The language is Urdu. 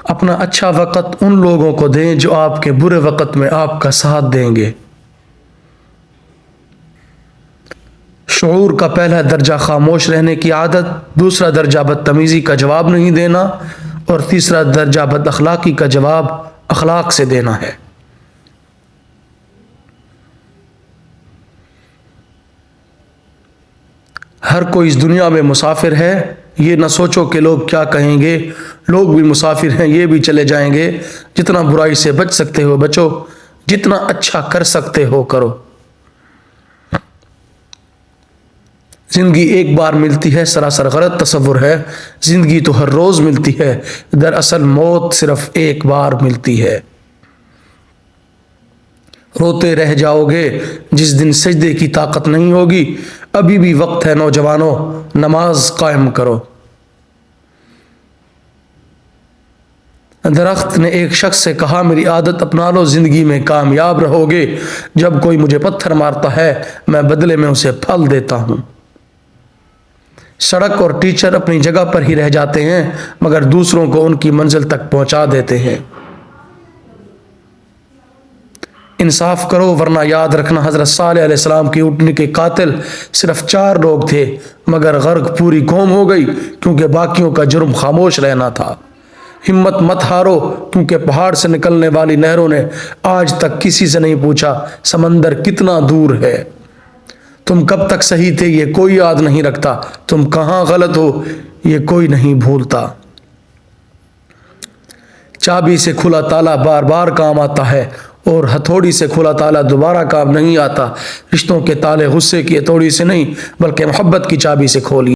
اپنا اچھا وقت ان لوگوں کو دیں جو آپ کے برے وقت میں آپ کا ساتھ دیں گے۔ شعور کا پہلا درجہ خاموش رہنے کی عادت، دوسرا درجہ بدتمیزی کا جواب نہیں دینا، اور تیسرا درجہ بد اخلاقی کا جواب اخلاق سے دینا ہے۔ ہر کوئی اس دنیا میں مسافر ہے، یہ نہ سوچو کہ لوگ کیا کہیں گے، لوگ بھی مسافر ہیں، یہ بھی چلے جائیں گے۔ جتنا برائی سے بچ سکتے ہو بچو، جتنا اچھا کر سکتے ہو کرو۔ زندگی ایک بار ملتی ہے، سراسر غلط تصور ہے۔ زندگی تو ہر روز ملتی ہے، دراصل موت صرف ایک بار ملتی ہے۔ روتے رہ جاؤ گے جس دن سجدے کی طاقت نہیں ہوگی، ابھی بھی وقت ہے نوجوانوں، نماز قائم کرو۔ درخت نے ایک شخص سے کہا، میری عادت اپنا لو، زندگی میں کامیاب رہو گے۔ جب کوئی مجھے پتھر مارتا ہے میں بدلے میں اسے پھل دیتا ہوں۔ سڑک اور ٹیچر اپنی جگہ پر ہی رہ جاتے ہیں، مگر دوسروں کو ان کی منزل تک پہنچا دیتے ہیں۔ انصاف کرو ورنہ یاد رکھنا، حضرت صالح علیہ السلام کی اونٹنی کے قاتل صرف 4 لوگ تھے، مگر غرق پوری قوم ہو گئی کیونکہ باقیوں کا جرم خاموش رہنا تھا۔ ہمت مت ہارو، کیونکہ پہاڑ سے نکلنے والی نہروں نے آج تک کسی سے نہیں پوچھا سمندر کتنا دور ہے۔ تم کب تک صحیح تھے یہ کوئی یاد نہیں رکھتا، تم کہاں غلط ہو یہ کوئی نہیں بھولتا۔ چابی سے کھلا تالا بار بار کام آتا ہے، اور ہتھوڑی سے کھلا تالا دوبارہ کام نہیں آتا۔ رشتوں کے تالے غصے کی ہتھوڑی سے نہیں بلکہ محبت کی چابی سے کھولیے۔